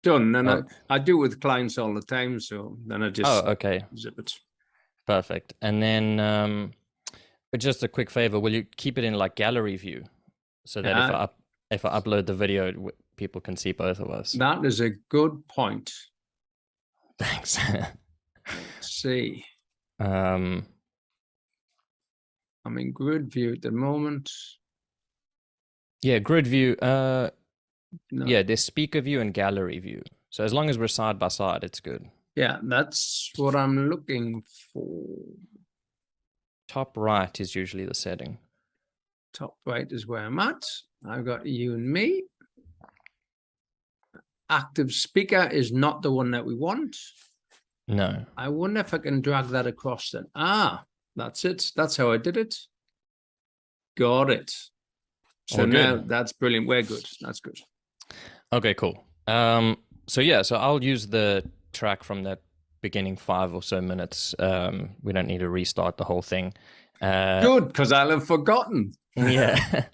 done. And I do it with clients all the time. So then I just okay. zip it. Perfect. And then just a quick favor, will you keep it in like gallery view so that if I upload the video, people can see both of us? That is a good point. Thanks. Let's see. Um, I'm in grid view at the moment. yeah, grid view. No. Yeah, there's speaker view and gallery view. So as long as we're side by side, it's good. Yeah, that's what I'm looking for. Top right is usually the setting. Top right is where I'm at. I've got you and me. Active speaker is not the one that we want. No. I wonder if I can drag that across then. That's it. That's how I did it. Got it. So now that's brilliant. We're good. That's good. Okay, cool. So I'll use the track from that beginning 5 or so minutes. We don't need to restart the whole thing. Good, because I'll have forgotten. Yeah.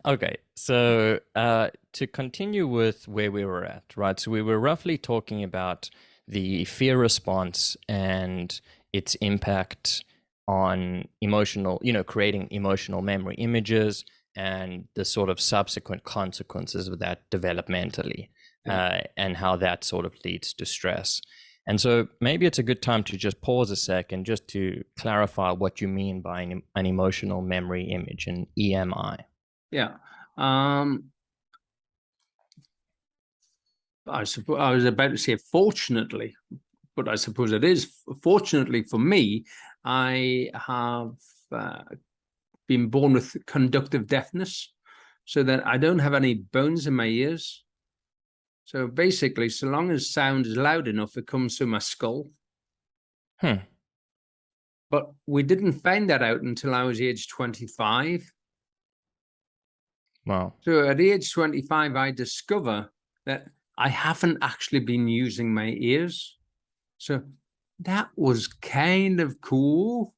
Okay, so to continue with where we were at, right? So we were roughly talking about the fear response and its impact on emotional, creating emotional memory images and the sort of subsequent consequences of that developmentally, and how that sort of leads to stress. And so maybe it's a good time to just pause a second just to clarify what you mean by an emotional memory image, an EMI. Yeah. I suppose I was about to say fortunately, but I suppose it is. Fortunately for me, I have been born with conductive deafness, so that I don't have any bones in my ears. So basically, so long as sound is loud enough, it comes through my skull. But we didn't find that out until I was age 25. Wow. So at age 25, I discover that I haven't actually been using my ears. So that was kind of cool,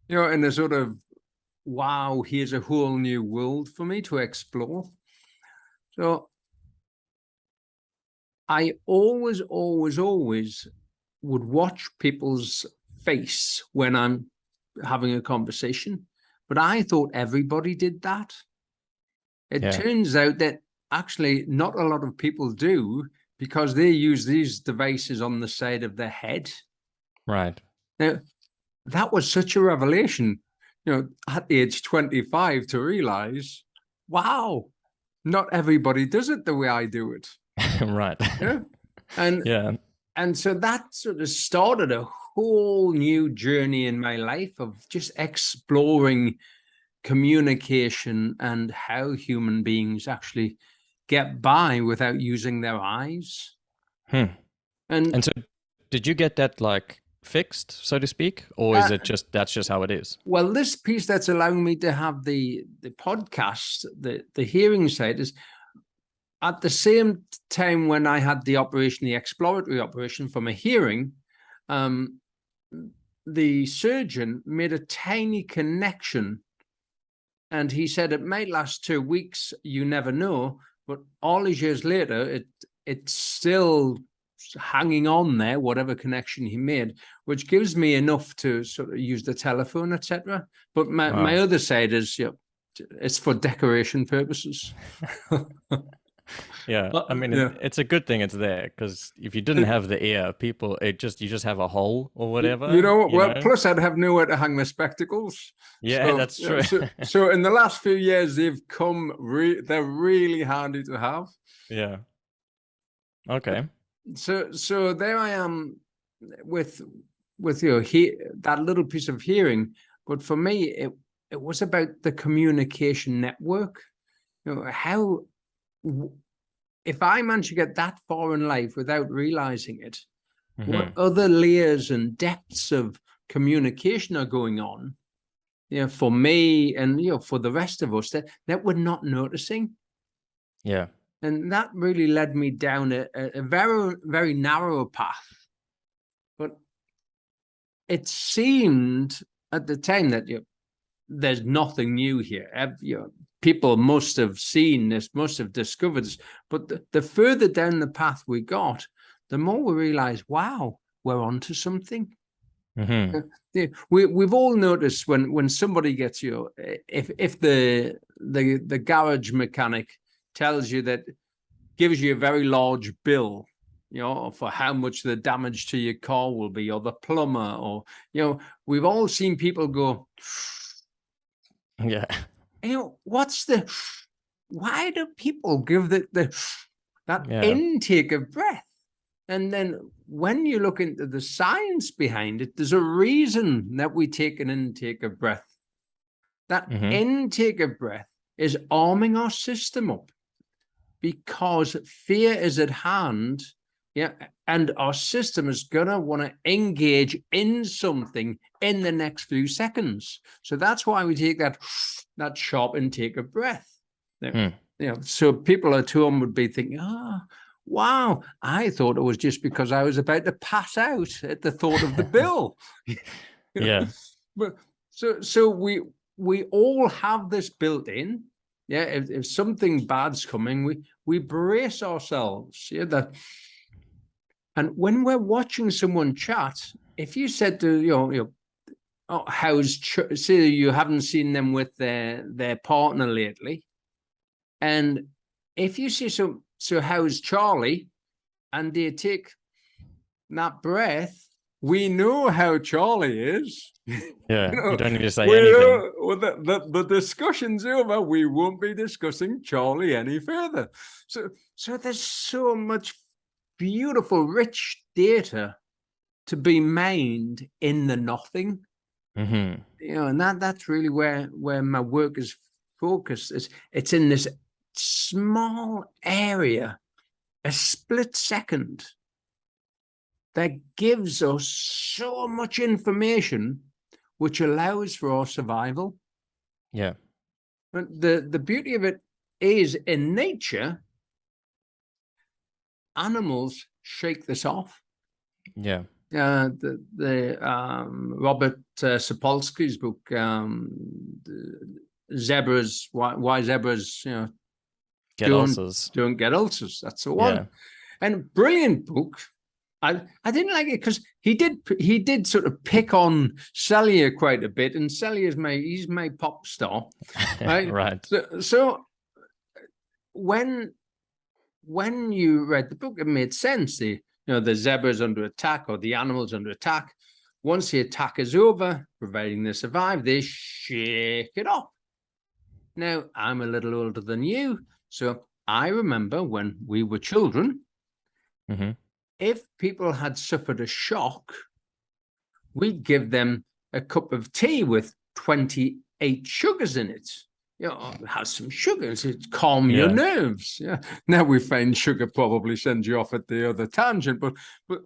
in a sort of, wow, here's a whole new world for me to explore. So I always would watch people's face when I'm having a conversation, but I thought everybody did that. It turns out that actually not a lot of people do, because they use these devices on the side of their head. Right. Now, that was such a revelation, at age 25 to realize, wow, not everybody does it the way I do it. Right. Yeah. And so that sort of started a whole new journey in my life of just exploring communication and how human beings actually get by without using their eyes. And so did you get that like fixed, so to speak, or is it just that's just how it is? Well, this piece that's allowing me to have the podcast, the hearing side, is at the same time when I had the operation, the exploratory operation for my hearing, the surgeon made a tiny connection, and he said it might last 2 weeks, you never know, but all these years later, it's still hanging on there, whatever connection he made, which gives me enough to sort of use the telephone, etc. But my other side is, it's for decoration purposes. Yeah, I mean, it's a good thing it's there, because if you didn't have the ear, you just have a hole or whatever. Plus I'd have nowhere to hang my spectacles. Yeah, so, that's true. So in the last few years, they've come. They're really handy to have. Yeah. Okay. So there I am with that little piece of hearing, but for me it was about the communication network. How, if I manage to get that far in life without realizing it, what other layers and depths of communication are going on, for me and for the rest of us that we're not noticing. Yeah. And that really led me down a very, very narrow path. But it seemed at the time that there's nothing new here. people must have seen this, must have discovered this. But the further down the path we got, the more we realize, wow, we're onto something. We've all noticed when somebody gets you, if the garage mechanic tells you that, gives you a very large bill, for how much the damage to your car will be, or the plumber, or we've all seen people go, yeah, why do people give that intake of breath? And then when you look into the science behind it, there's a reason that we take an intake of breath. That intake of breath is arming our system up, because fear is at hand, and our system is going to want to engage in something in the next few seconds. So that's why we take that sharp intake of breath. So people at home would be thinking, wow, I thought it was just because I was about to pass out at the thought of the bill. Yeah. But so we all have this built in. Yeah, if something bad's coming, we brace ourselves. And when we're watching someone chat, if you said to say you haven't seen them with their partner lately, and if you say so how's Charlie, and they take that breath, we know how Charlie is. Yeah, you don't need to say anything. The discussion's over. We won't be discussing Charlie any further. So there's so much beautiful, rich data to be mined in the nothing. And that's really where my work is focused. It's in this small area, a split second, that gives us so much information, which allows for our survival. Yeah. But the beauty of it is, in nature, animals shake this off. Yeah. Robert Sapolsky's book, Zebras, why zebras, don't get ulcers. That's the one. Yeah. And brilliant book. I didn't like it because he did sort of pick on Celia quite a bit, and Celia's he's my pop star, right? Right. So when you read the book, it made sense. The zebra's under attack, or the animal's under attack. Once the attack is over, providing they survive, they shake it off. Now, I'm a little older than you, so I remember when we were children, if people had suffered a shock, we'd give them a cup of tea with 28 sugars in it. Have some sugar to calm your nerves. Yeah. Now we find sugar probably sends you off at the other tangent, but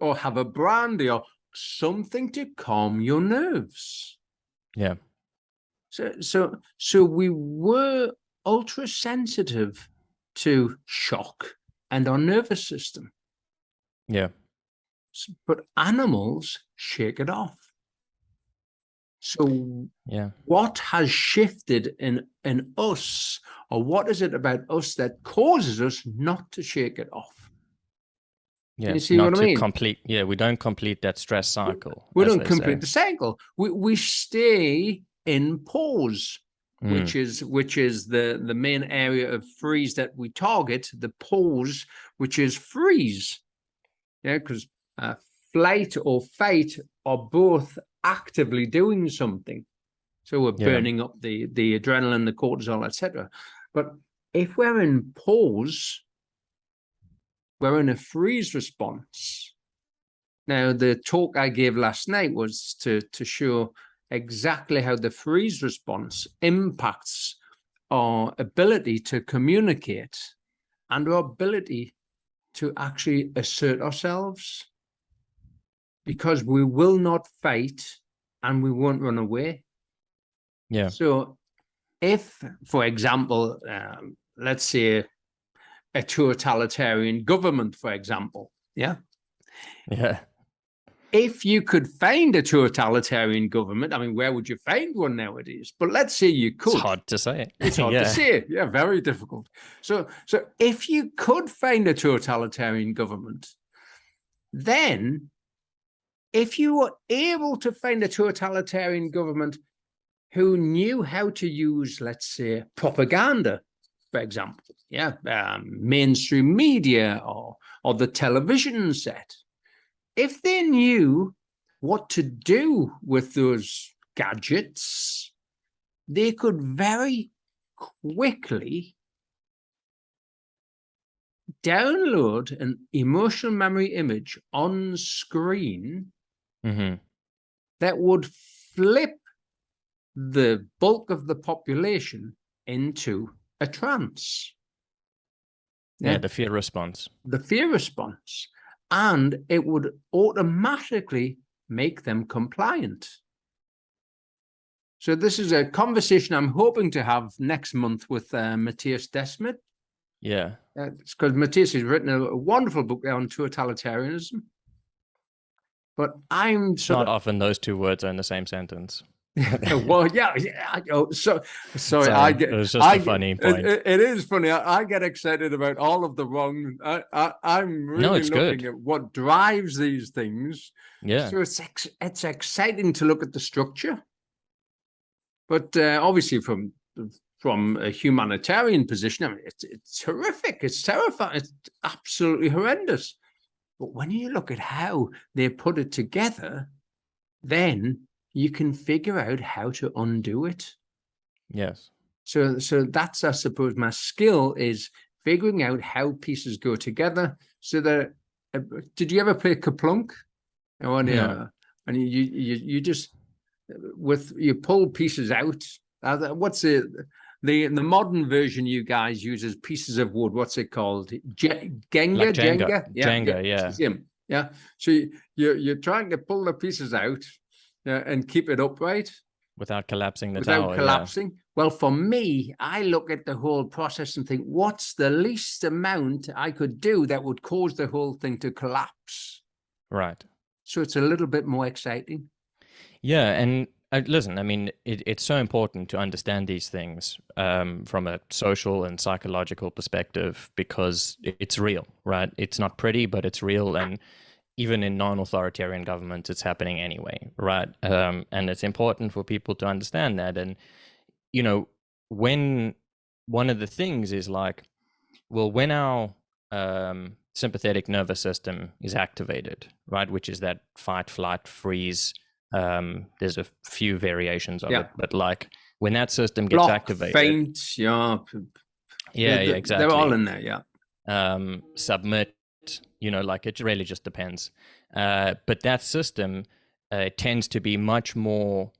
or have a brandy or something to calm your nerves. Yeah. So we were ultra sensitive to shock and our nervous system. Yeah. But animals shake it off. So what has shifted in us, or what is it about us that causes us not to shake it off? Yeah, you see what I mean? We don't complete that stress cycle. We don't complete the cycle. We stay in pause, which is the main area of freeze that we target, the pause, which is freeze. Yeah, because flight or fight are both actively doing something. So we're burning up the adrenaline, the cortisol, etc. But if we're in pause, we're in a freeze response. Now, the talk I gave last night was to show exactly how the freeze response impacts our ability to communicate and our ability to actually assert ourselves, because we will not fight and we won't run away. Yeah. So if, for example, let's say a totalitarian government, for example, Yeah. if you could find a totalitarian government, I mean, where would you find one nowadays? But let's say you could. It's hard to say. It's hard to say. Yeah, very difficult. So if you could find a totalitarian government, then if you were able to find a totalitarian government who knew how to use, let's say, propaganda, for example, mainstream media or the television set, if they knew what to do with those gadgets, they could very quickly download an emotional memory image on screen that would flip the bulk of the population into a trance. Yeah, the fear response. The fear response. And it would automatically make them compliant. So this is a conversation I'm hoping to have next month with Matthias Desmet. Yeah. It's because Matthias has written a wonderful book on totalitarianism. But I'm not often those two words are in the same sentence. Well, yeah. Sorry. It was just a funny point. It is funny. I get excited about all of the wrong. I'm really looking at what drives these things. Yeah. So it's exciting to look at the structure, but obviously from a humanitarian position, I mean, it's horrific. It's terrifying. It's absolutely horrendous. But when you look at how they put it together, then you can figure out how to undo it. Yes. So that's, I suppose, my skill is figuring out how pieces go together. So that, did you ever play Kaplunk? And you just you pull pieces out. What's the modern version you guys uses pieces of wood? What's it called? Jenga? Like Jenga. Yeah. So you're trying to pull the pieces out. And keep it upright without collapsing the tower. Without collapsing. Yeah. Well, for me, I look at the whole process and think, what's the least amount I could do that would cause the whole thing to collapse? Right. So it's a little bit more exciting. Yeah, and listen, I mean, it's so important to understand these things from a social and psychological perspective because it's real, right? It's not pretty, but it's real, and even in non-authoritarian governments, it's happening anyway, right? And it's important for people to understand that. And, when one of the things is like, well, when our sympathetic nervous system is activated, right, which is that fight, flight, freeze, there's a few variations of it, but like when that system gets activated. Faint, exactly. They're all in there, submit, like it really just depends. But that system tends to be much more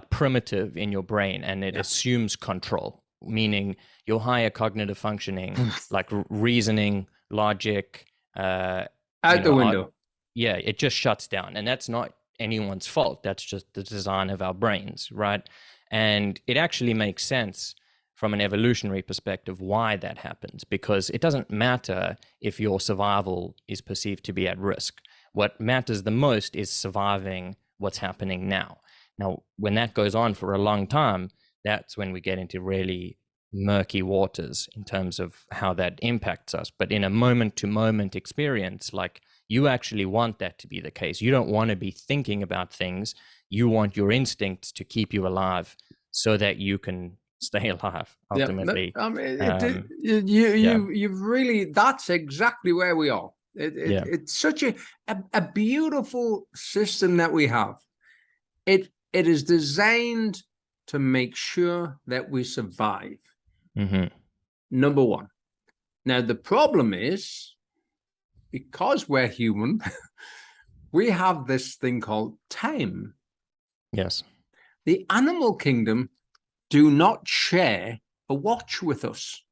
primitive in your brain, and it assumes control, meaning your higher cognitive functioning, like reasoning, logic, out the window. It just shuts down. And that's not anyone's fault. That's just the design of our brains, right? And it actually makes sense from an evolutionary perspective why that happens, because it doesn't matter if your survival is perceived to be at risk. What matters the most is surviving what's happening now. Now, when that goes on for a long time, that's when we get into really murky waters in terms of how that impacts us. But in a moment-to-moment experience, like, you actually want that to be the case. You don't want to be thinking about things. You want your instincts to keep you alive so that you can stay alive ultimately. You've really, that's exactly where we are. It's such a beautiful system that we have. It is designed to make sure that we survive. Number one. Now, the problem is, because we're human, we have this thing called time. Yes. The animal kingdom do not share a watch with us.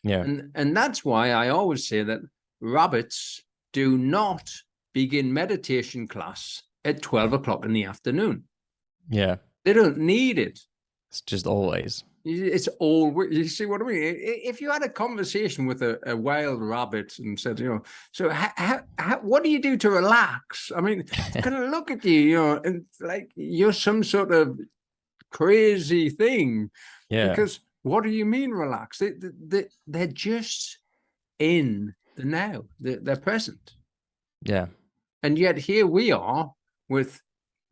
Yeah. And that's why I always say that rabbits do not begin meditation class at 12 o'clock in the afternoon. Yeah. They don't need it. It's just always. It's all, you see what I mean? If you had a conversation with a wild rabbit and said, so what do you do to relax? I mean, it's going to look at you, and like you're some sort of crazy thing. Yeah. Because what do you mean relax? They're just in the now. They're present. Yeah. And yet here we are with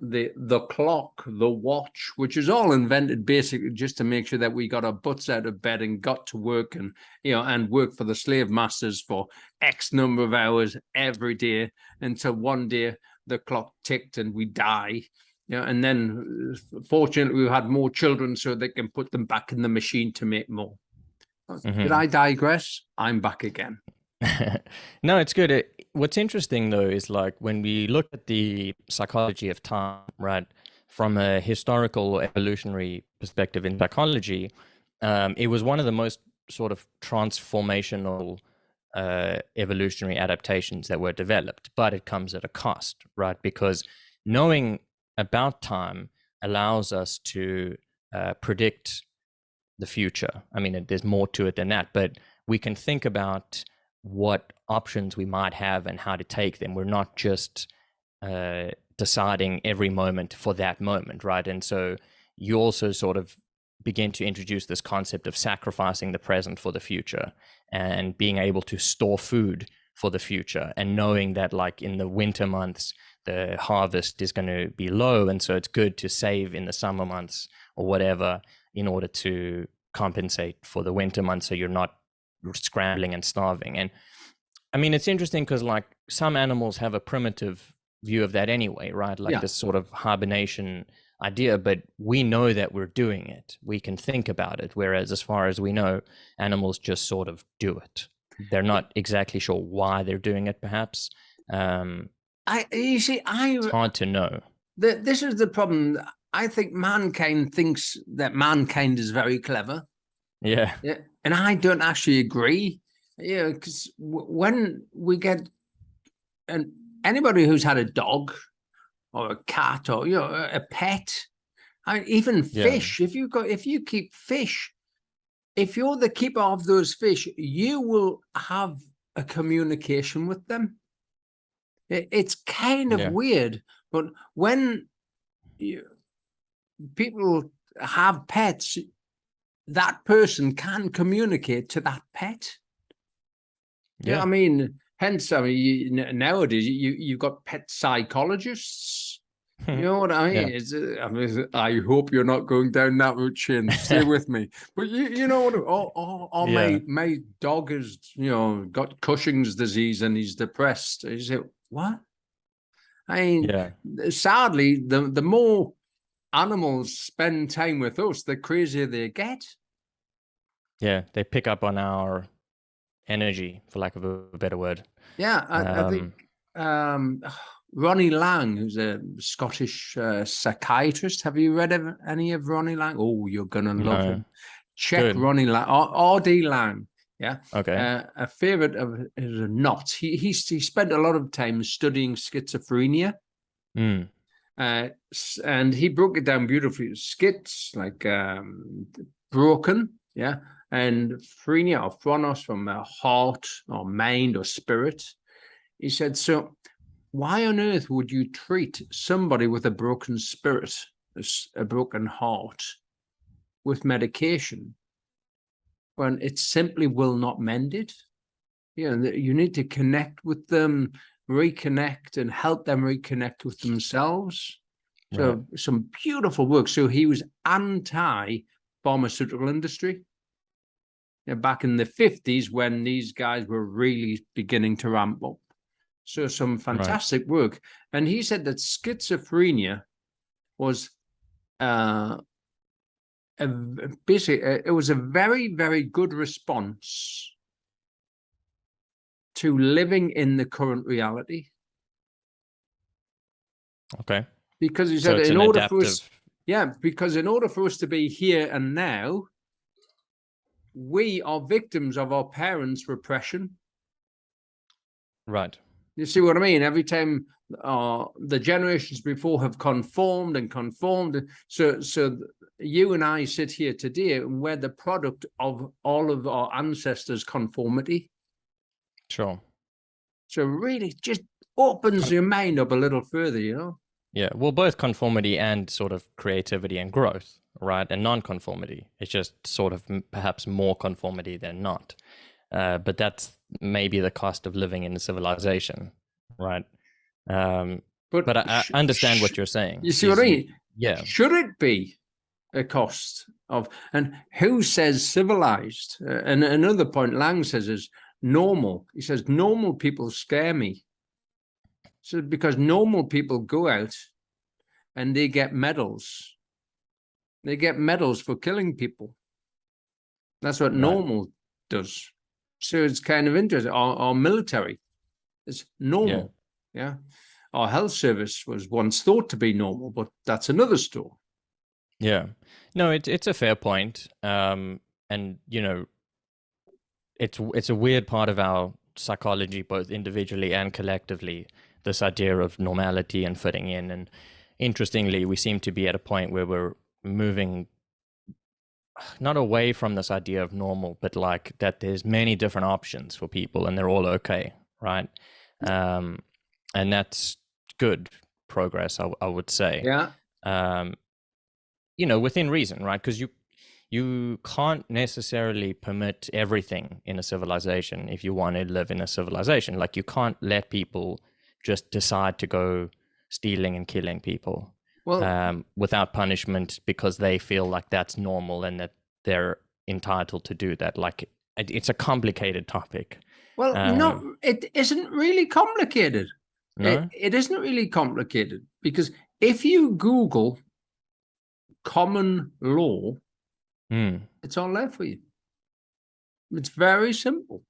the clock, the watch, which is all invented basically just to make sure that we got our butts out of bed and got to work, and and work for the slave masters for X number of hours every day until one day the clock ticked and we die. And then fortunately we had more children so they can put them back in the machine to make more. Did I digress? I'm back again. No, it's good. What's interesting though is like when we look at the psychology of time, right, from a historical evolutionary perspective in psychology, it was one of the most sort of transformational evolutionary adaptations that were developed, but it comes at a cost, right? Because knowing about time allows us to predict the future. I mean, there's more to it than that, but we can think about what options we might have and how to take them. We're not just deciding every moment for that moment, right? And so you also sort of begin to introduce this concept of sacrificing the present for the future and being able to store food for the future, and knowing that like in the winter months, the harvest is going to be low. And so it's good to save in the summer months or whatever in order to compensate for the winter months so you're not scrambling and starving. And I mean, it's interesting because like some animals have a primitive view of that anyway, right? Like this sort of hibernation idea, but we know that we're doing it. We can think about it. Whereas as far as we know, animals just sort of do it. They're not exactly sure why they're doing it, perhaps. It's hard to know. This is the problem. I think mankind thinks that mankind is very clever. Yeah. And I don't actually agree. Because when we get, and anybody who's had a dog or a cat or a pet, I mean, even fish. If you keep fish, if you're the keeper of those fish, you will have a communication with them. It's kind of weird, but when people have pets, that person can communicate to that pet. I mean, hence, I mean, nowadays you've got pet psychologists. You know what I mean? I hope you're not going down that route, Shane. Stay with me. But you know what? My dog has got Cushing's disease and he's depressed. You say, what? I mean, sadly, the more animals spend time with us, the crazier they get. Yeah, they pick up on our energy, for lack of a better word. Yeah, I think Ronnie Lang, who's a Scottish psychiatrist. Have you read any of Ronnie Lang? Oh, you're gonna love him. Check Ronnie Lang, R.D. Lang. Yeah. Okay. A favorite of his not. He spent a lot of time studying schizophrenia. And he broke it down beautifully. Schiz, like broken, and phrenia or phronos from heart or mind or spirit. He said, so why on earth would you treat somebody with a broken spirit, a broken heart, with medication when it simply will not mend it? You need to connect with them, reconnect, and help them reconnect with themselves. So some beautiful work. So he was anti-pharmaceutical industry back in the 50s when these guys were really beginning to ramp up. So some fantastic work. And he said that schizophrenia was basically it was a very, very good response to living in the current reality. Okay. Because he said in order for us, because in order for us to be here and now, we are victims of our parents' repression. Right. You see what I mean? Every time the generations before have conformed and conformed. So you and I sit here today, and we're the product of all of our ancestors' conformity. Sure. So really just opens your mind up a little further, you know? Yeah, well, both conformity and sort of creativity and growth, right? And non-conformity. It's just sort of perhaps more conformity than not. But that's maybe the cost of living in a civilization, right? But I understand what you're saying. You see what I mean? Yeah. Should it be a cost of, and who says civilized? And another point Lang says is normal. He says normal people scare me. So because normal people go out and they get medals. They get medals for killing people. That's what normal does. So it's kind of interesting. Our military is normal. Yeah. Our health service was once thought to be normal, but that's another story. Yeah. No, it's a fair point. And you know, it's a weird part of our psychology, both individually and collectively, this idea of normality and fitting in. And interestingly, we seem to be at a point where we're moving not away from this idea of normal, but like that there's many different options for people and they're all okay, right? And that's good progress, I would say. Yeah. You know, within reason, right? Because you can't necessarily permit everything in a civilization if you want to live in a civilization. Like you can't let people just decide to go stealing and killing people without punishment because they feel like that's normal and that they're entitled to do that. Like it's a complicated topic. Well, no, it isn't really complicated. No? It isn't really complicated because if you Google common law, it's all there for you. It's very simple.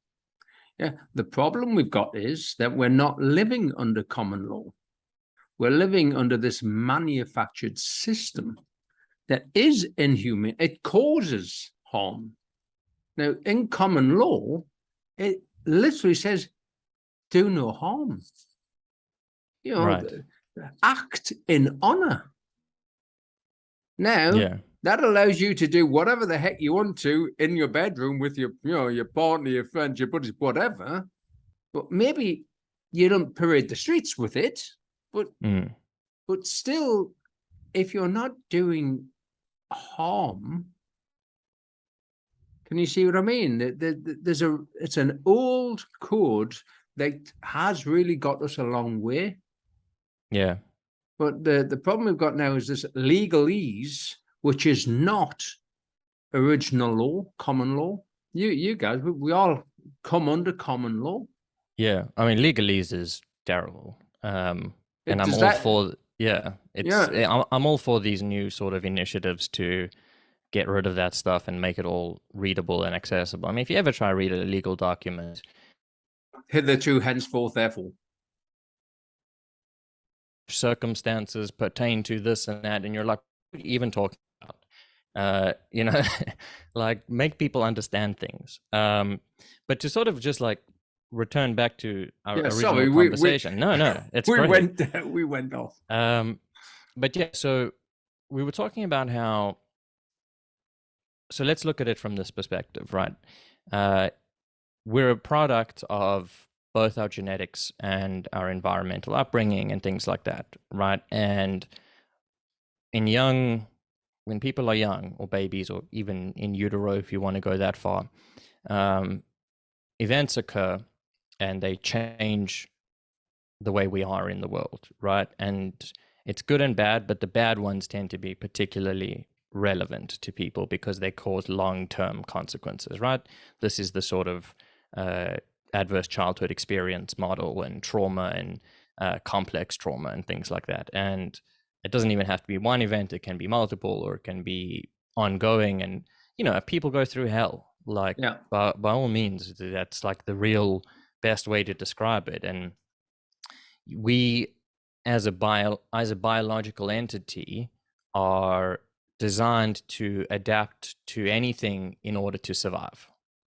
Yeah. The problem we've got is that we're not living under common law. We're living under this manufactured system that is inhuman. It causes harm. Now, in common law, it literally says, do no harm. You know, act in honor. Now, that allows you to do whatever the heck you want to in your bedroom with your, you know, your partner, your friends, your buddies, whatever. But maybe you don't parade the streets with it. But still, if you're not doing harm, can you see what I mean? It's an old code that has really got us a long way. Yeah. But the problem we've got now is this legalese, which is not original law, common law. You guys, we all come under common law. Yeah, I mean, legalese is terrible. And I'm all for I'm all for these new sort of initiatives to get rid of that stuff and make it all readable and accessible. I mean, if you ever try to read a legal document, hitherto, henceforth, therefore, circumstances pertain to this and that, and you're like, what are you even talking about? You know, like make people understand things. But to sort of just like return back to our original conversation. No, it's great. We went off. But yeah, so we were talking about how. So let's look at it from this perspective, right? We're a product of both our genetics and our environmental upbringing and things like that, right? And when people are young or babies or even in utero, if you want to go that far, events occur and they change the way we are in the world, right? And it's good and bad, but the bad ones tend to be particularly relevant to people because they cause long-term consequences, right? This is the sort of adverse childhood experience model and trauma and complex trauma and things like that. And it doesn't even have to be one event. It can be multiple or it can be ongoing. And, you know, people go through hell, like by all means, that's like the real best way to describe it. And we, as a biological entity, are designed to adapt to anything in order to survive,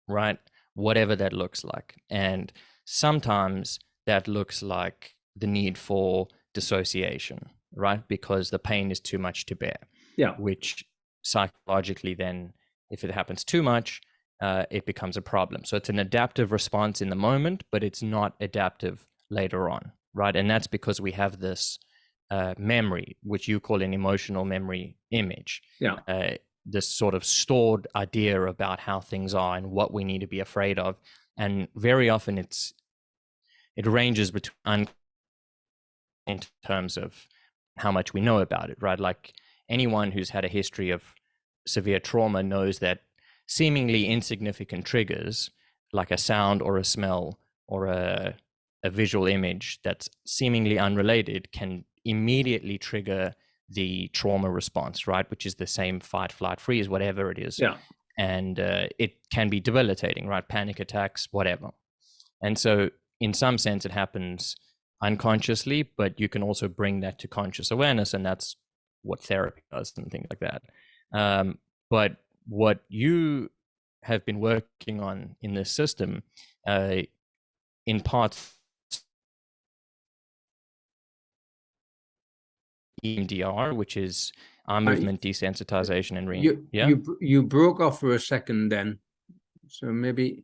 right? Whatever that looks like. And sometimes that looks like the need for dissociation, right? Because the pain is too much to bear. Yeah. Which psychologically then, if it happens too much, it becomes a problem. So it's an adaptive response in the moment, but it's not adaptive later on, right? And that's because we have this memory, which you call an emotional memory image. Yeah. This sort of stored idea about how things are and what we need to be afraid of. And very often it ranges between in terms of how much we know about it, right? Like anyone who's had a history of severe trauma knows that seemingly insignificant triggers, like a sound or a smell or a visual image that's seemingly unrelated, can immediately trigger the trauma response, right? Which is the same fight, flight, freeze, whatever it is. Yeah. And it can be debilitating, right? Panic attacks, whatever. And so in some sense it happens unconsciously, but you can also bring that to conscious awareness, and that's what therapy does and things like that. But what you have been working on in this system, in part EMDR, which is arm movement desensitization and you broke off for a second then, so maybe.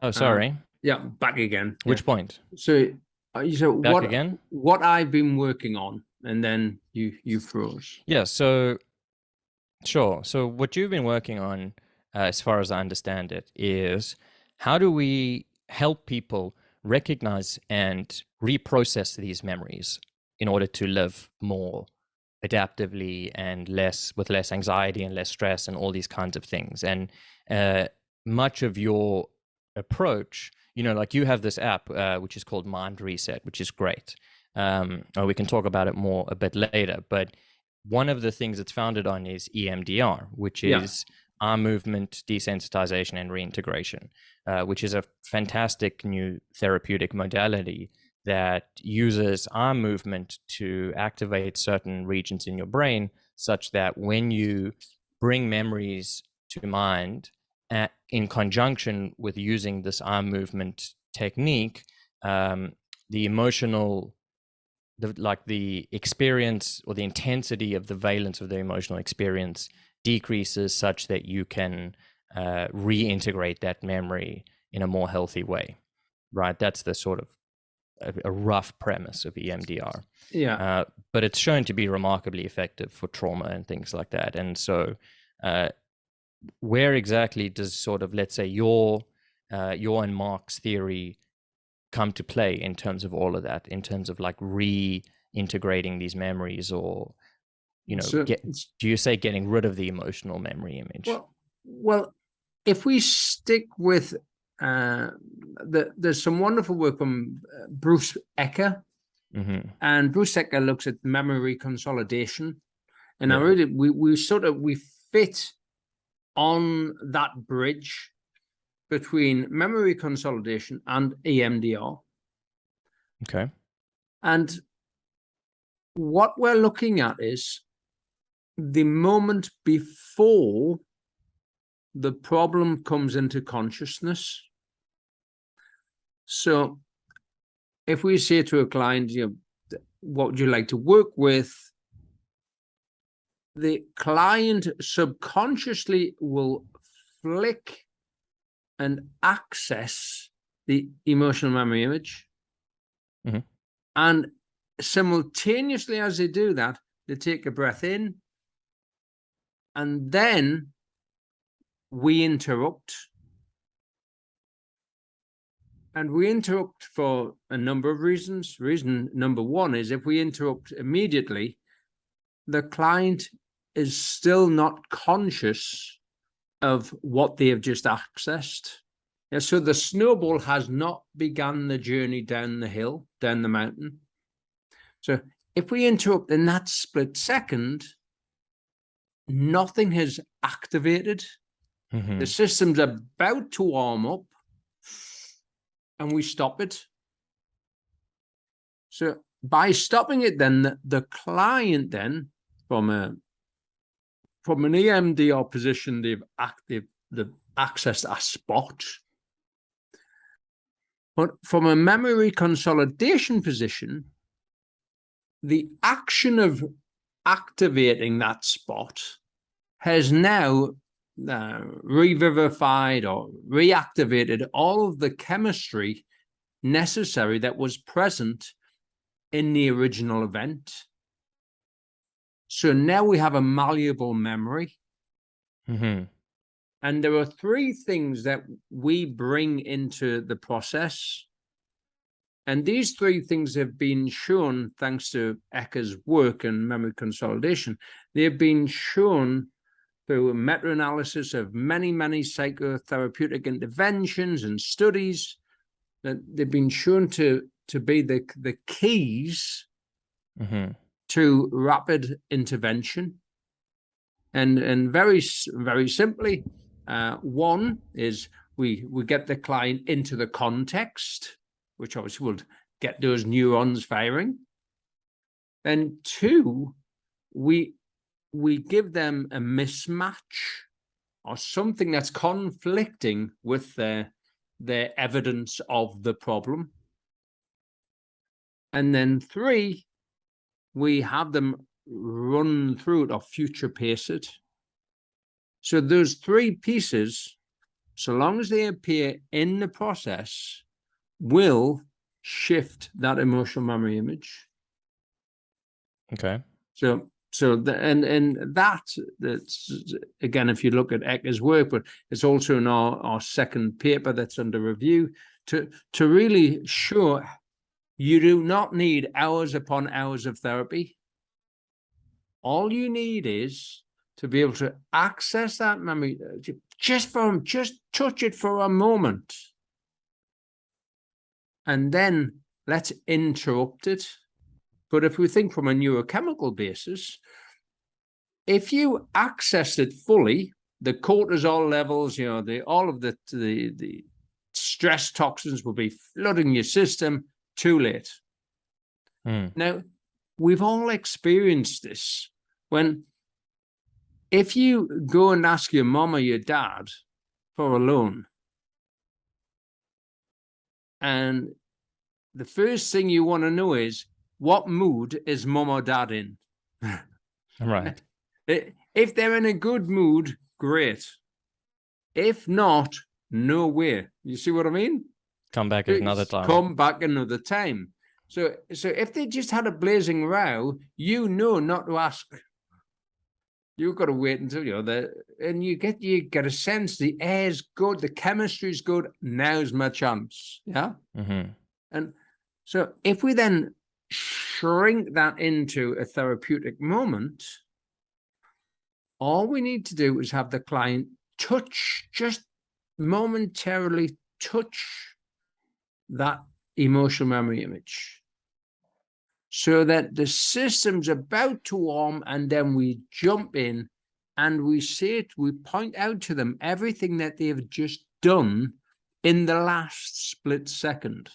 Oh, sorry. Yeah, back again. Which point? So back again? What I've been working on, and then you froze. Yeah. So sure. So what you've been working on, as far as I understand it, is how do we help people recognize and reprocess these memories in order to live more adaptively and with less anxiety and less stress and all these kinds of things. And much of your approach, like you have this app which is called Mind Reset, which is great. We can talk about it more a bit later, but one of the things it's founded on is EMDR, which is arm movement desensitization and reintegration, which is a fantastic new therapeutic modality that uses arm movement to activate certain regions in your brain, such that when you bring memories to mind in conjunction with using this arm movement technique, the emotional, the experience or the intensity of the valence of the emotional experience decreases, such that you can reintegrate that memory in a more healthy way, right? That's the sort of a rough premise of EMDR. Yeah. But it's shown to be remarkably effective for trauma and things like that. And so where exactly does sort of, let's say, your and Mark's theory come to play in terms of all of that, in terms of like reintegrating these memories, or do you say getting rid of the emotional memory image? Well, if we stick with there's some wonderful work from Bruce Ecker, and Bruce Ecker looks at memory consolidation, and I really we fit on that bridge between memory consolidation and EMDR. Okay. And what we're looking at is the moment before the problem comes into consciousness. So if we say to a client, what would you like to work with? The client subconsciously will flick and access the emotional memory image. And simultaneously as they do that, they take a breath in, and then we interrupt. And we interrupt for a number of reasons. Reason number one is, if we interrupt immediately, the client is still not conscious of what they have just accessed. So the snowball has not begun the journey down the hill, down the mountain. So if we interrupt in that split second, nothing has activated. The system's about to warm up, and we stop it. So by stopping it, then the client then, from an EMDR position, they've accessed a spot. But from a memory consolidation position, the action of activating that spot has now revivified or reactivated all of the chemistry necessary that was present in the original event. So now we have a malleable memory. Mm-hmm. And there are three things that we bring into the process. And these three things have been shown, thanks to Ecker's work and memory consolidation, they've been shown through a meta-analysis of many, many psychotherapeutic interventions and studies, that they've been shown to be the keys Mm-hmm. to rapid intervention. And very, very simply, one is we get the client into the context, which obviously will get those neurons firing. And two, we give them a mismatch or something that's conflicting with their evidence of the problem. And then three, we have them run through it or future pace it. So those three pieces, so long as they appear in the process, will shift that emotional memory image. Okay. That's again, if you look at Ecker's work, but it's also in our second paper that's under review, to really show you do not need hours upon hours of therapy. All you need is to be able to access that memory, just touch it for a moment, and then let's interrupt it. But if we think from a neurochemical basis, if you access it fully, the cortisol levels, all of the stress toxins will be flooding your system. Too late. Now, we've all experienced this. If you go and ask your mom or your dad for a loan, and the first thing you want to know is, what mood is mom or dad in? Right. If they're in a good mood, great. If not, no way. You see what I mean? Come back another time. Come back another time. So if they just had a blazing row, not to ask. You've got to wait until and you get a sense the air's good, the chemistry's good. Now's my chance. Yeah. Mm-hmm. And so if we then shrink that into a therapeutic moment, all we need to do is have the client just momentarily touch that emotional memory image, so that the system's about to warm, and then we jump in and we point out to them everything that they've just done in the last split second.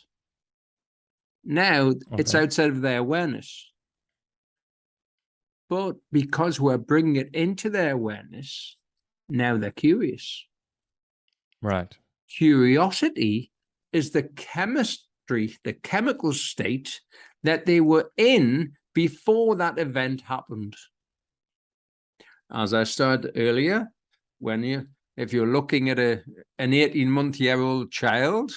Now, it's outside of their awareness. But because we're bringing it into their awareness, now they're curious. Right. Curiosity is the chemistry, the chemical state that they were in before that event happened. As I started earlier, if you're looking at an 18-month-old child,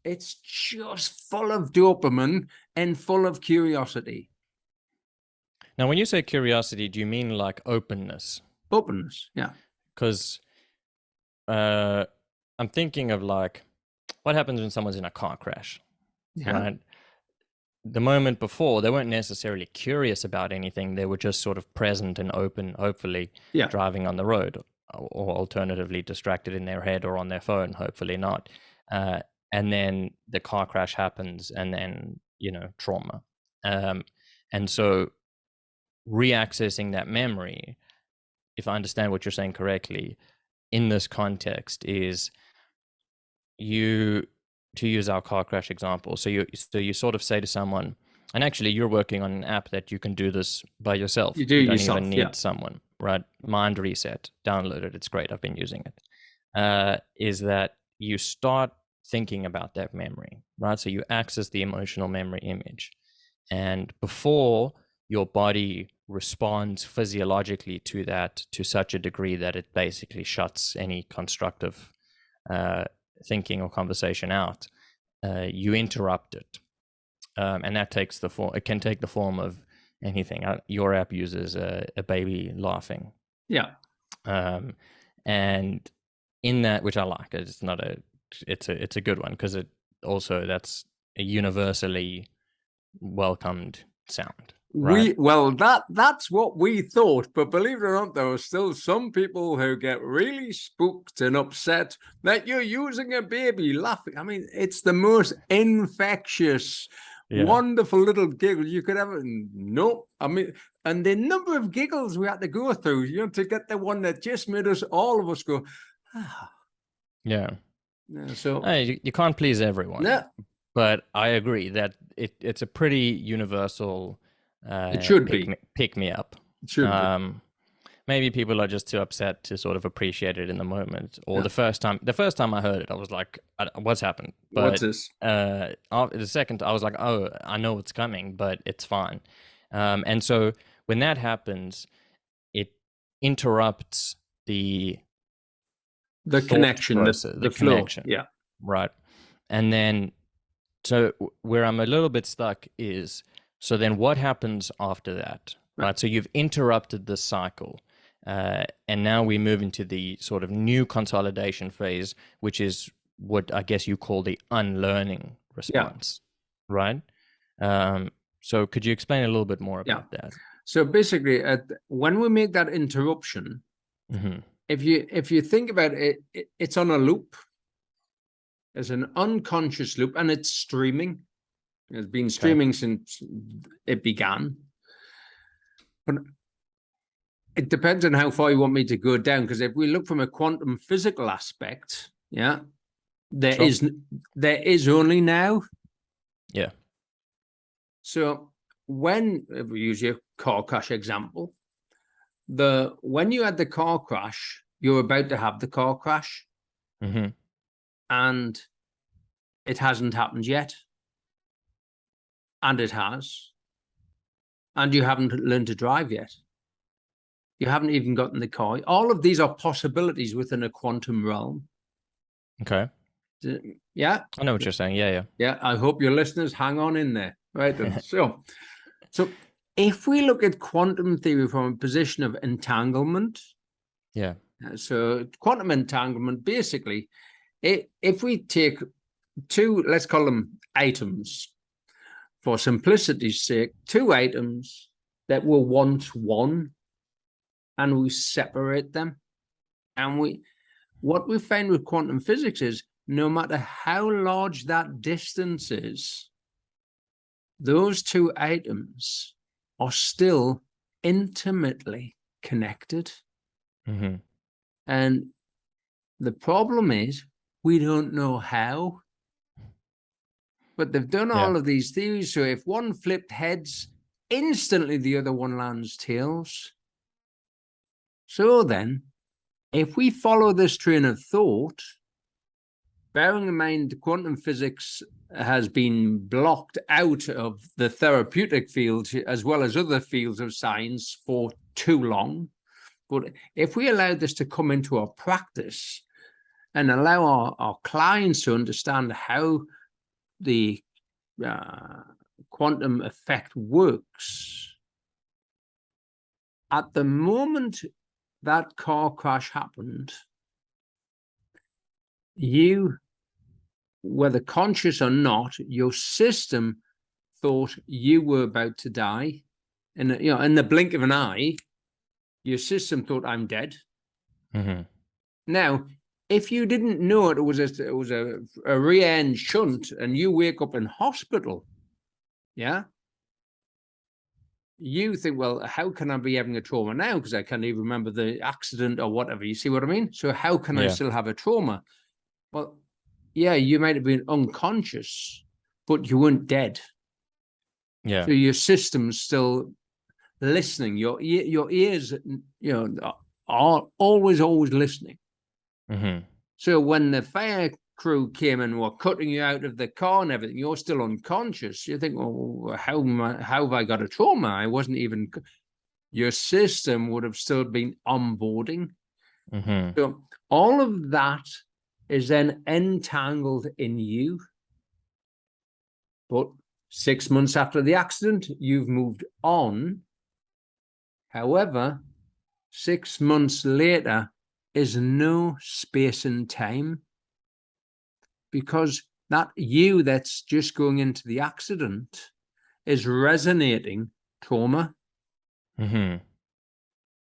it's just full of dopamine and full of curiosity. Now, when you say curiosity, do you mean like openness? Openness, yeah. Because I'm thinking of like, what happens when someone's in a car crash? Yeah. Right? The moment before, they weren't necessarily curious about anything. They were just sort of present and open, hopefully, driving on the road, or alternatively distracted in their head or on their phone, hopefully not. And then the car crash happens, and then, trauma. And so reaccessing that memory, if I understand what you're saying correctly, in this context is to use our car crash example. So you sort of say to someone, and actually you're working on an app that you can do this by yourself. You don't yourself, even need someone, right? Mind Reset, download it. It's great. I've been using it. Is that you start thinking about that memory, right? So you access the emotional memory image. And before your body responds physiologically to that to such a degree that it basically shuts any constructive thinking or conversation out, you interrupt it. And that takes the form, it can take the form of anything. Your app uses a baby laughing. Yeah. And in that, which I like, it's not a, it's a good one because it also, that's a universally welcomed sound. Right? That's what we thought, but believe it or not, there are still some people who get really spooked and upset that you're using a baby laughing. I mean, it's the most infectious, wonderful little giggle you could ever. No, I mean, and the number of giggles we had to go through, to get the one that just made all of us go, ah. Yeah. So you can't please everyone. No. But I agree that it's a pretty universal. It should pick me up. It should be. Maybe people are just too upset to sort of appreciate it in the moment. Or the first time I heard it, I was like, "What's happened?" But what's this? The second, I was like, "Oh, I know what's coming, but it's fine." And so when that happens, it interrupts the connection, process, the connection. Flow. Yeah. Right. And then, so where I'm a little bit stuck is, so then what happens after that? Right. So you've interrupted the cycle. And now we move into the sort of new consolidation phase, which is what I guess you call the unlearning response. Yeah. Right. So could you explain a little bit more about that? So basically, when we make that interruption, if you think about it, it's on a loop. It's an unconscious loop, and it's streaming. It's been streaming since it began. But it depends on how far you want me to go down, because if we look from a quantum physical aspect, there is only now. Yeah. So if we use your car crash example, when you had the car crash, you're about to have the car crash. And it hasn't happened yet. And it has. And you haven't learned to drive yet. You haven't even gotten the car. All of these are possibilities within a quantum realm. Okay. Yeah. I know what you're saying. Yeah. Yeah. I hope your listeners hang on in there. Right. Then. So if we look at quantum theory from a position of entanglement. Yeah. So quantum entanglement, basically, if we take two, let's call them items, for simplicity's sake, two items that were once one, and we separate them. And what we find with quantum physics is no matter how large that distance is, those two items are still intimately connected. And the problem is we don't know how. But they've done all of these theories. So if one flipped heads, instantly the other one lands tails. So then, if we follow this train of thought, bearing in mind quantum physics has been blocked out of the therapeutic field as well as other fields of science for too long. But if we allow this to come into our practice and allow our clients to understand how the quantum effect works, at the moment that car crash happened, you, whether conscious or not, your system thought you were about to die. And in the blink of an eye, your system thought, I'm dead. Now, if you didn't know it was a rear end shunt, and you wake up in hospital, you think, well, how can I be having a trauma now? Because I can't even remember the accident or whatever. You see what I mean? So how can I still have a trauma? Well, you might have been unconscious, but you weren't dead. Yeah. So your system's still listening. Your ears, are always listening. So when the fire crew came and were cutting you out of the car and everything, you're still unconscious. You think, well, how have I got a trauma? I wasn't even. Your system would have still been onboarding. So all of that is then entangled in you. But 6 months after the accident, you've moved on. However, 6 months later is no space and time, because that you that's just going into the accident is resonating trauma.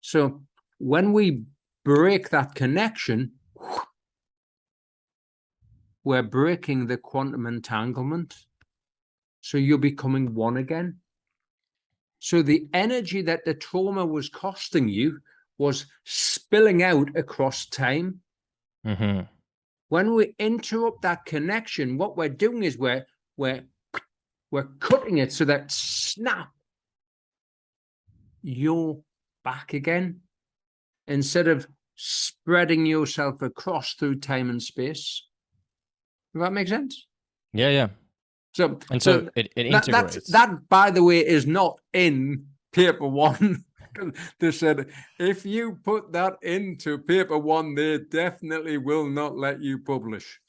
So when we break that connection, we're breaking the quantum entanglement. So you're becoming one again. So the energy that the trauma was costing you was spilling out across time. When we interrupt that connection, what we're doing is we're cutting it so that snap, you're back again, instead of spreading yourself across through time and space. Does that make sense? Yeah. So it integrates. That, by the way, is not in paper one. They said, if you put that into paper one, they definitely will not let you publish.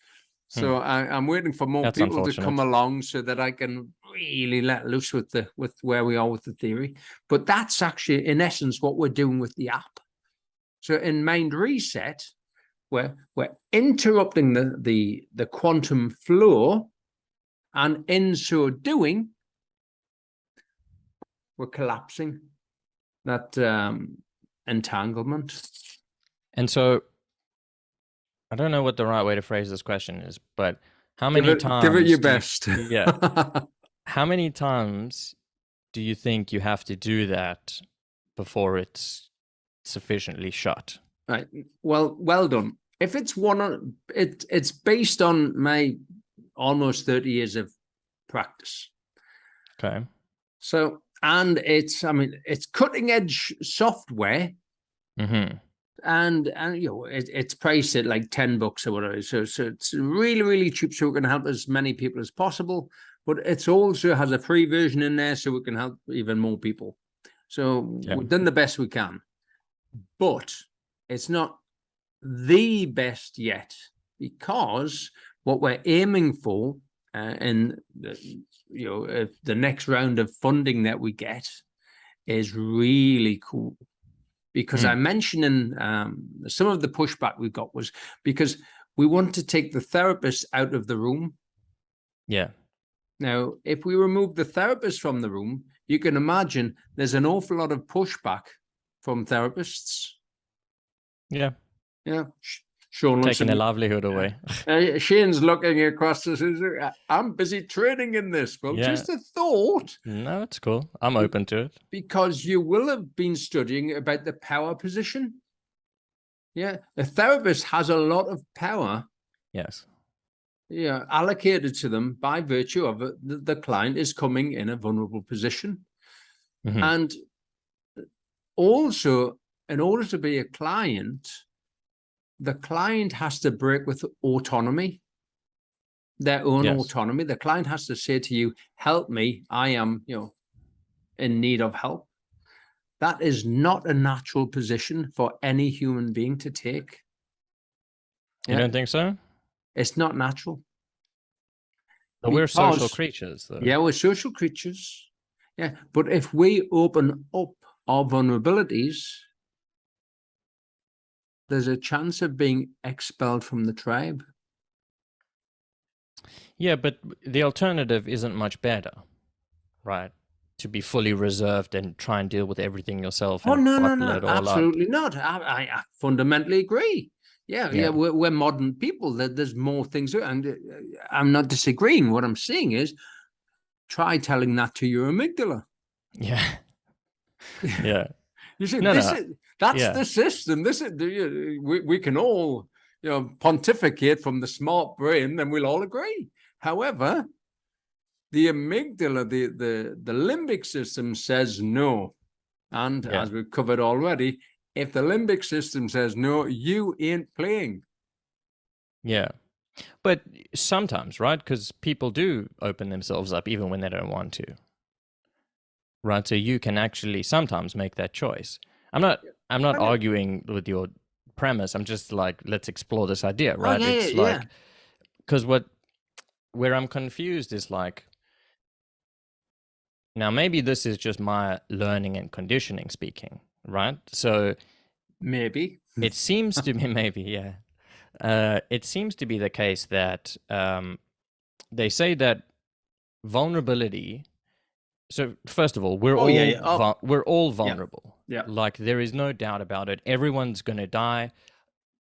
So I'm waiting for more people to come along so that I can really let loose with where we are with the theory. But that's actually, in essence, what we're doing with the app. So in Mind Reset, we're interrupting the quantum flow, and in so doing, we're collapsing that entanglement. And so, I don't know what the right way to phrase this question is, but how many times... Give it your best. How many times do you think you have to do that before it's sufficiently shut? Right. Well done. If it's it's based on my almost 30 years of practice. Okay. So, and it's cutting edge software. And it's priced at like $10 or whatever. So it's really, really cheap. So we can help as many people as possible. But it's also has a free version in there, so we can help even more people. So we've done the best we can. But it's not the best yet, because what we're aiming for in the next round of funding that we get is really cool. Because I mentioned in some of the pushback we got was because we want to take the therapist out of the room. Yeah. Now, if we remove the therapist from the room, you can imagine there's an awful lot of pushback from therapists. Yeah. Yeah. Sean taking their livelihood away. Shane's looking across this. I'm busy training in this. Well, just a thought. No, it's cool. I'm open to it. Because you will have been studying about the power position. Yeah. A therapist has a lot of power. Yes. Yeah, allocated to them by virtue of the client is coming in a vulnerable position. And also, in order to be a client, the client has to break with autonomy, their own autonomy. The client has to say to you, help me, I am, in need of help. That is not a natural position for any human being to take. You don't think so? It's not natural. But we're social creatures, though. Yeah, we're social creatures. Yeah, but if we open up our vulnerabilities, there's a chance of being expelled from the tribe. Yeah, but the alternative isn't much better, right? To be fully reserved and try and deal with everything yourself. Oh, no, absolutely not. I fundamentally agree. Yeah, we're modern people. There's more things, and I'm not disagreeing. What I'm saying is, try telling that to your amygdala. Yeah. Yeah. You see, that's the system. This is we can all pontificate from the smart brain, and we'll all agree. However, the amygdala, the limbic system says no, and as we've covered already, if the limbic system says no, you ain't playing. Yeah. But sometimes, right? Because people do open themselves up even when they don't want to, right? So you can actually sometimes make that choice. I'm not arguing with your premise. I'm just like, let's explore this idea, right? Oh, yeah, It's yeah, like, because where I'm confused is like, now maybe this is just my learning and conditioning speaking, right? So maybe. it seems to be maybe, yeah. It seems to be the case that they say that vulnerability. So first of all, we're Oh, yeah, yeah. we're all Yeah, vulnerable. yeah, Like there is no doubt about it. Everyone's gonna die.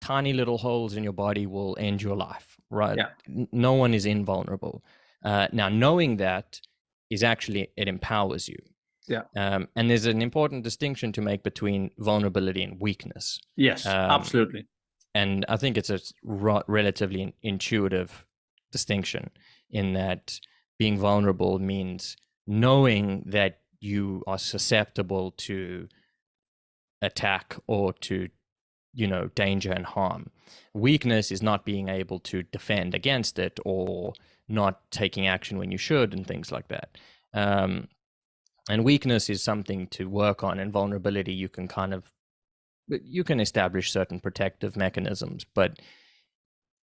Tiny little holes in your body will end your life, right? yeah, No one is invulnerable. Now, knowing that is actually, it empowers you. yeah. And there's an important distinction to make between vulnerability and weakness. Yes, absolutely. And I think it's a relatively intuitive distinction, in that being vulnerable means knowing that you are susceptible to attack or to, danger and harm. Weakness is not being able to defend against it, or not taking action when you should, and things like that. And weakness is something to work on, and vulnerability, you can establish certain protective mechanisms. But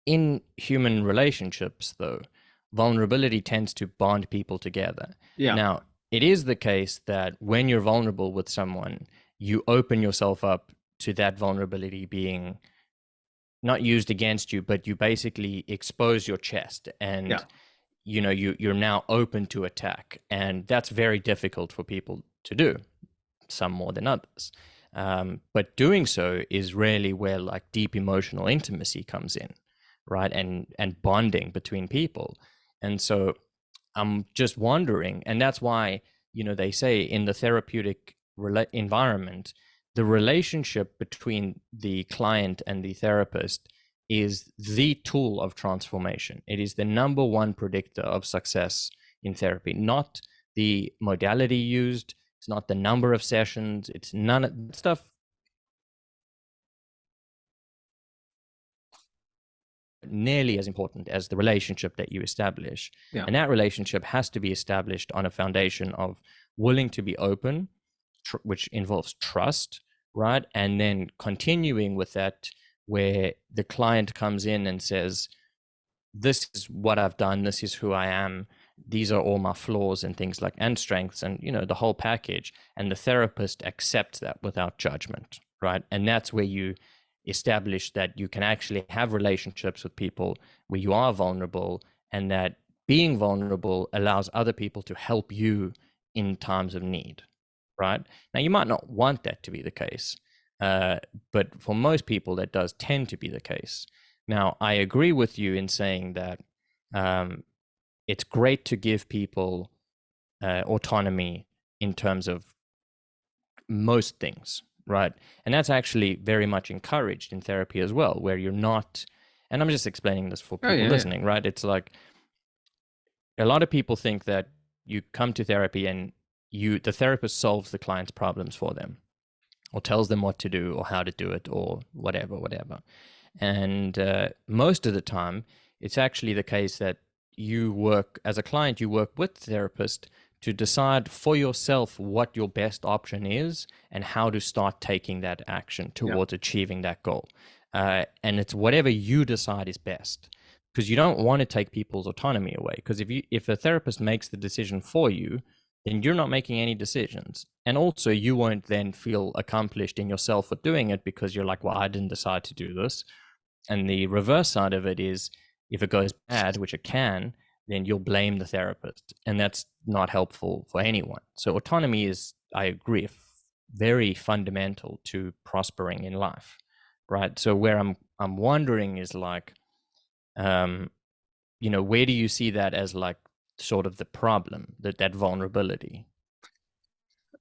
in human relationships, though, vulnerability tends to bond people together. Yeah. Now, it is the case that when you're vulnerable with someone, you open yourself up to that vulnerability being not used against you, but you basically expose your chest, and you're now open to attack. And that's very difficult for people to do, some more than others. But doing so is really where like deep emotional intimacy comes in, right? And bonding between people. And so I'm just wondering, and that's why, they say in the therapeutic environment, the relationship between the client and the therapist is the tool of transformation. It is the number one predictor of success in therapy, not the modality used. It's not the number of sessions. It's none of that stuff. Nearly as important as the relationship that you establish. Yeah. And that relationship has to be established on a foundation of willing to be open, which involves trust, right? And then continuing with that, where the client comes in and says, this is what I've done, this is who I am, these are all my flaws and things like, and strengths, and the whole package. And the therapist accepts that without judgment, right? And that's where you establish that you can actually have relationships with people where you are vulnerable, and that being vulnerable allows other people to help you in times of need, right? Now, you might not want that to be the case, but for most people, that does tend to be the case. Now, I agree with you in saying that it's great to give people autonomy in terms of most things, right? And that's actually very much encouraged in therapy as well, where you're not, and I'm just explaining this for people listening, right? It's like a lot of people think that you come to therapy and the therapist solves the client's problems for them, or tells them what to do or how to do it, or whatever. And most of the time, it's actually the case that you work, as a client, you work with the therapist to decide for yourself what your best option is and how to start taking that action towards achieving that goal. And it's whatever you decide is best, because you don't want to take people's autonomy away. Because if a therapist makes the decision for you, then you're not making any decisions. And also, you won't then feel accomplished in yourself for doing it, because you're like, well, I didn't decide to do this. And the reverse side of it is, if it goes bad, which it can, then you'll blame the therapist. And that's not helpful for anyone. So autonomy is, I agree, very fundamental to prospering in life, right? So where I'm wondering is like, where do you see that as like sort of the problem, that vulnerability?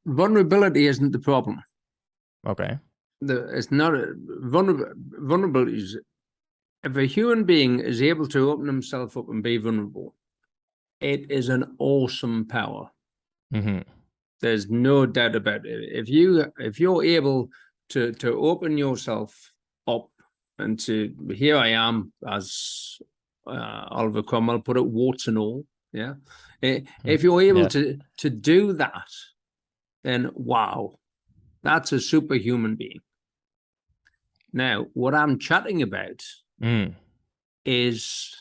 Vulnerability isn't the problem. Okay. It's not vulnerability is, if a human being is able to open himself up and be vulnerable, it is an awesome power. Mm-hmm. There's no doubt about it. If you're able to open yourself up and to, here I am as Oliver Cromwell put it, warts and all. Yeah. If you're able to do that, then wow, that's a superhuman being. Now, what I'm chatting about is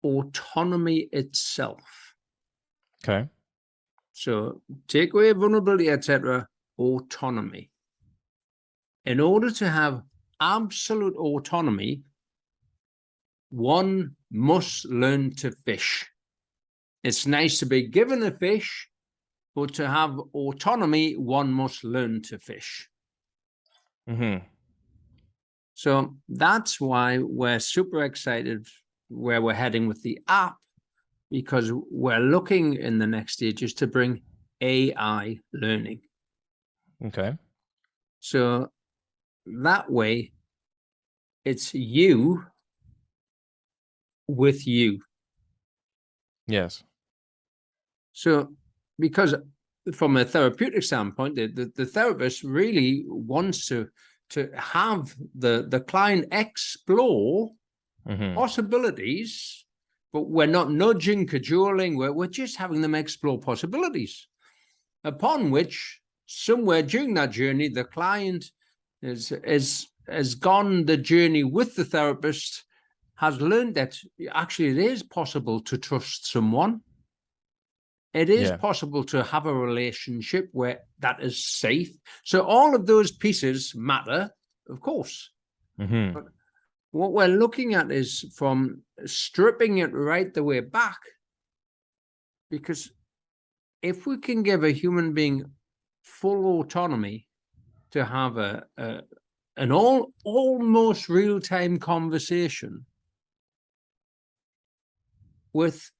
autonomy itself. Okay. So take away vulnerability, etc., autonomy. In order to have absolute autonomy, one must learn to fish. It's nice to be given a fish, but to have autonomy, one must learn to fish. So that's why we're super excited where we're heading with the app, because we're looking in the next stages to bring AI learning. Okay. So that way, it's you with you. Yes. So, because from a therapeutic standpoint, the therapist really wants to have the client explore possibilities, but we're not nudging, cajoling, we're just having them explore possibilities, upon which somewhere during that journey, the client has gone the journey with the therapist, has learned that actually it is possible to trust someone. It is possible to have a relationship where that is safe. So all of those pieces matter, of course. But what we're looking at is from stripping it right the way back, because if we can give a human being full autonomy to have an almost real-time conversation with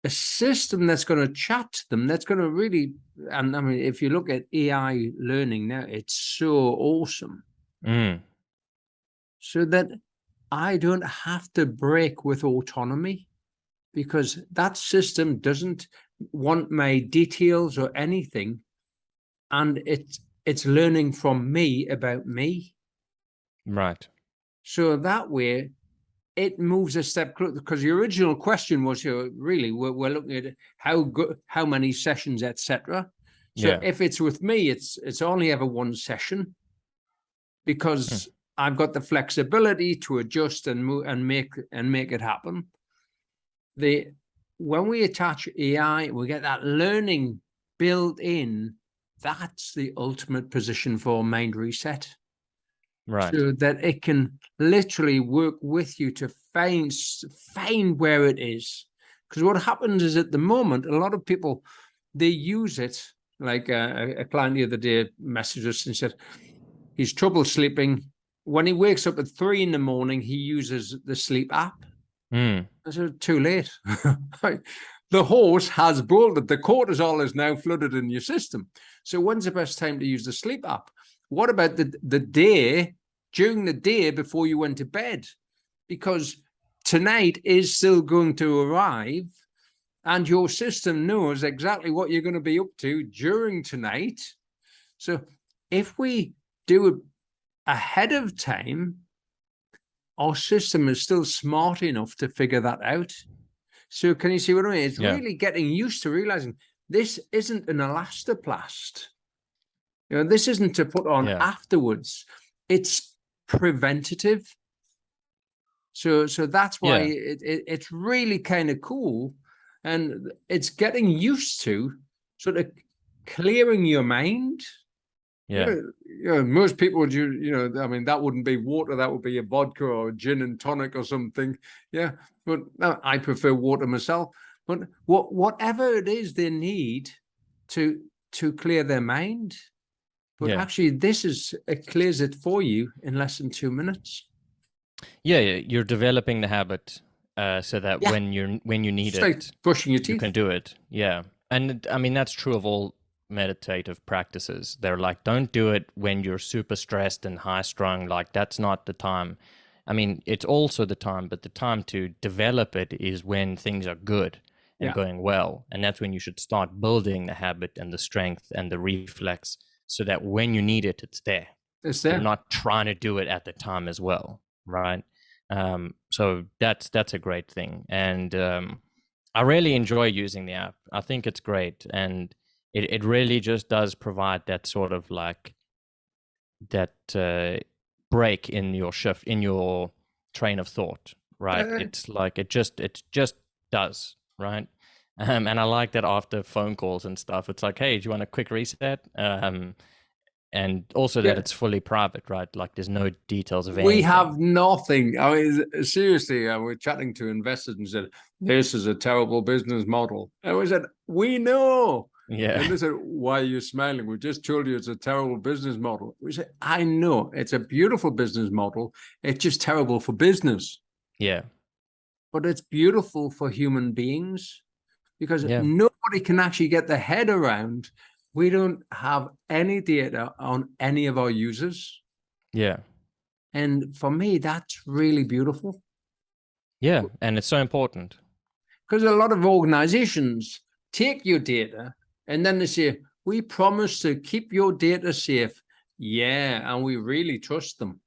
a system that's going to chat to them, that's going to really, and I mean, if you look at AI learning now, it's so awesome. So that I don't have to break with autonomy, because that system doesn't want my details or anything, and it's learning from me about me. Right. So that way, it moves a step closer, because the original question was, really, we're looking at how many sessions, etc. So if it's with me, it's only ever one session, because I've got the flexibility to adjust and move and make it happen. When we attach AI, we get that learning built in. That's the ultimate position for mind reset. Right. So that it can literally work with you to find where it is. Because what happens is, at the moment, a lot of people, they use it, like a client the other day messaged us and said he's trouble sleeping. When he wakes up at 3 a.m, he uses the sleep app. I said, too late. The horse has bolted. The cortisol is now flooded in your system. So when's the best time to use the sleep app? What about the day, during the day before you went to bed? Because tonight is still going to arrive, and your system knows exactly what you're going to be up to during tonight. So if we do it ahead of time, our system is still smart enough to figure that out. So can you see what I mean? It's really getting used to realizing this isn't an elastoplast. This isn't to put on afterwards. It's preventative. So that's why it's really kind of cool, and it's getting used to sort of clearing your mind. Most people would, I mean, that wouldn't be water, that would be a vodka or a gin and tonic or something. But I prefer water myself. But whatever it is they need to clear their mind, but actually it clears it for you in less than 2 minutes. You're developing the habit so that when you need it's like brushing your teeth, you can do it. And I mean, that's true of all meditative practices. They're like, don't do it when you're super stressed and high strung. Like, that's not the time. I mean, it's also the time, but the time to develop it is when things are good and going well. And that's when you should start building the habit and the strength and the reflex, so that when you need it, it's there. It's there. You're not trying to do it at the time as well, right? So that's a great thing, and I really enjoy using the app. I think it's great, and it really just does provide that sort of like that break in your shift, in your train of thought, right? It's like it just does, right? And I like that after phone calls and stuff, it's like, hey, do you want a quick reset? And also that Yeah. it's fully private, right? Like there's no details of We anything. have nothing. I mean, seriously, we're chatting to investors and said, this is a terrible business model. And we said, we know. Yeah. And they said, why are you smiling? We just told you it's a terrible business model. We said, I know it's a beautiful business model. It's just terrible for business. Yeah. But it's beautiful for human beings because Yeah. nobody can actually get their head around. We don't have any data on any of our users. Yeah. And for me, that's really beautiful. Yeah. And it's so important. Because a lot of organizations take your data and then they say, we promise to keep your data safe. Yeah, and we really trust them.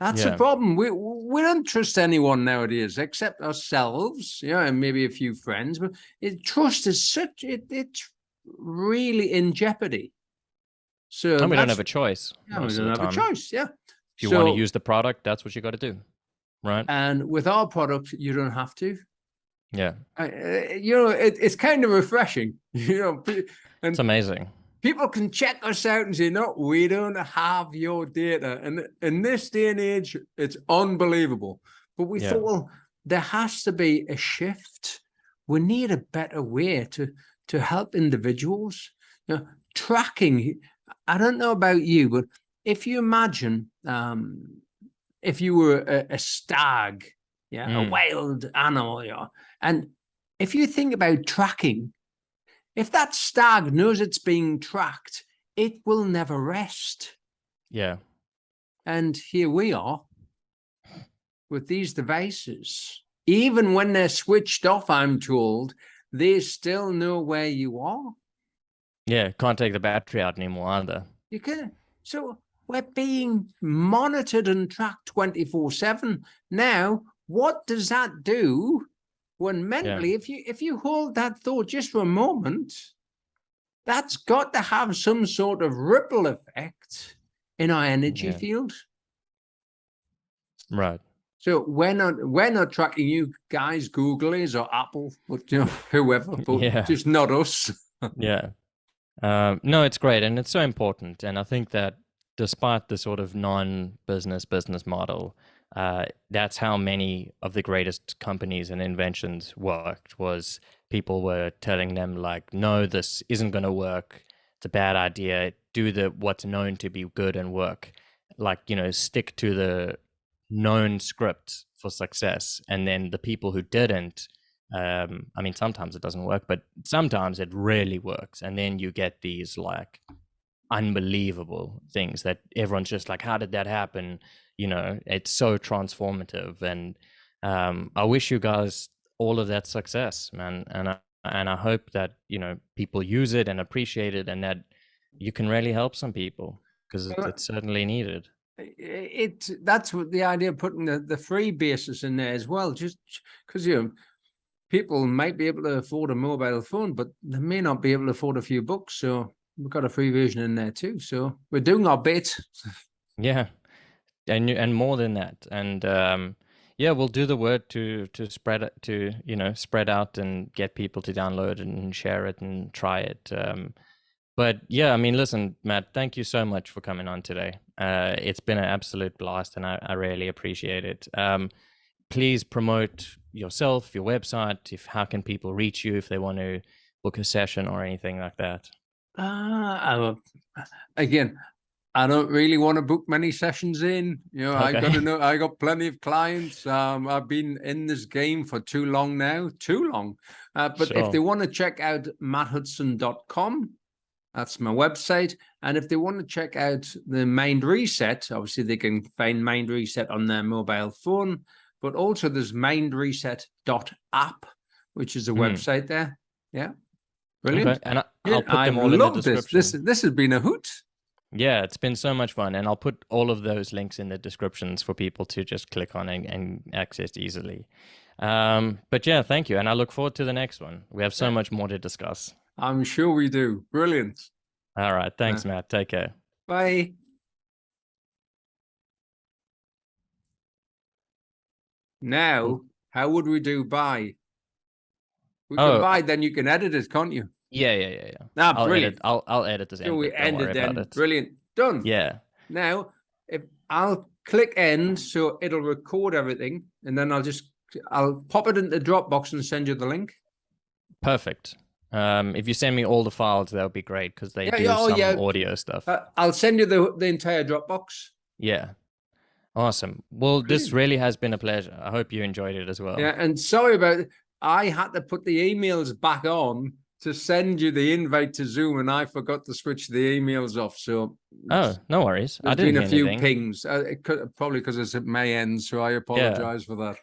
That's a problem. We don't trust anyone nowadays except ourselves, and maybe a few friends. But trust is such it's really in jeopardy. So And we don't have a choice most of the time. We don't have a choice. Yeah. If you want to use the product, that's what you got to do, right? And with our product, you don't have to. Yeah. It's kind of refreshing. And it's amazing. People can check us out and say, no, we don't have your data. And in this day and age, it's unbelievable. But we thought, well, there has to be a shift. We need a better way to help individuals. Tracking, I don't know about you, but if you imagine if you were a stag, a wild animal, and if you think about tracking, if that stag knows it's being tracked, it will never rest. Yeah. And here we are with these devices. Even when they're switched off, I'm told, they still know where you are. Yeah, can't take the battery out anymore either. You can. So we're being monitored and tracked 24/7. Now, what does that do when mentally, if you hold that thought just for a moment, that's got to have some sort of ripple effect in our energy field. Right. So we're not tracking you guys, Google is or Apple, but whoever, but just not us. Yeah. No, it's great, and it's so important. And I think that despite the sort of non-business business model, that's how many of the greatest companies and inventions worked. Was people were telling them like, no, this isn't going to work. It's a bad idea. Do what's known to be good and work. Like, stick to the known script for success. And then the people who didn't, I mean, sometimes it doesn't work, but sometimes it really works. And then you get these like unbelievable things that everyone's just like, how did that happen? It's so transformative. And I wish you guys all of that success, man. And I hope that, people use it and appreciate it, and that you can really help some people, because it's certainly needed. That's what the idea of putting the free basis in there as well, just because people might be able to afford a mobile phone, but they may not be able to afford a few books. So we've got a free version in there too. So we're doing our bit. Yeah, and more than that. And we'll do the word to spread it, to spread out and get people to download and share it and try it. But yeah, I mean, listen, Matt, thank you so much for coming on today. It's been an absolute blast, and I really appreciate it. Please promote yourself, your website. How can people reach you if they want to book a session or anything like that? Again, I don't really want to book many sessions in. I got to know, I got plenty of clients. I've been in this game for too long now, but if they want to check out matthudson.com, that's my website. And if they want to check out the Mind Reset, obviously they can find Mind Reset on their mobile phone, but also there's mindreset.app, which is a website there. Yeah. Brilliant. Okay. And I'll put them all in the description. This has been a hoot. Yeah, it's been so much fun. And I'll put all of those links in the descriptions for people to just click on and access easily. But yeah, thank you. And I look forward to the next one. We have so much more to discuss. I'm sure we do. Brilliant. All right. Thanks, Matt. Take care. Bye. Now, how would we do bye? We can bye, then you can edit it, can't you? Yeah. Ah, brilliant. I'll edit this. So we ended then. About it. Brilliant. Done. Yeah. Now, if I'll click end, so it'll record everything, and then I'll pop it into Dropbox and send you the link. Perfect. If you send me all the files, that would be great, because they do some audio stuff. I'll send you the entire Dropbox. Yeah. Awesome. Well, this really has been a pleasure. I hope you enjoyed it as well. Yeah, and sorry about it. I had to put the emails back on to send you the invite to Zoom, and I forgot to switch the emails off. So, oh, no worries. There's been a few pings, probably because it's at my end, so I apologize for that.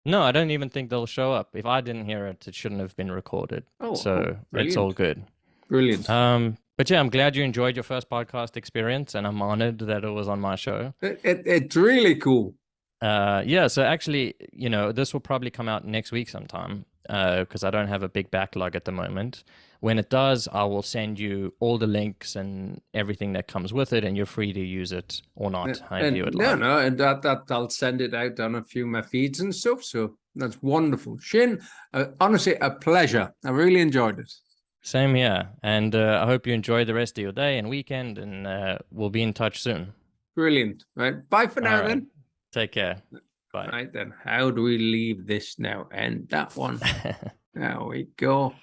No, I don't even think they'll show up. If I didn't hear it, it shouldn't have been recorded. So it's all good. Brilliant. But yeah, I'm glad you enjoyed your first podcast experience, and I'm honored that it was on my show. It's really cool. Yeah, so actually, this will probably come out next week sometime, because I don't have a big backlog at the moment. When it does, I will send you all the links and everything that comes with it, and you're free to use it or not, however you would like. No, and that I'll send it out on a few of my feeds and stuff, so that's wonderful. Shane, honestly, a pleasure. I really enjoyed it. Same here, and I hope you enjoy the rest of your day and weekend, and we'll be in touch soon. Brilliant. Right, bye for now then. Take care. Bye. Right then, how do we leave this now? And that one. There we go.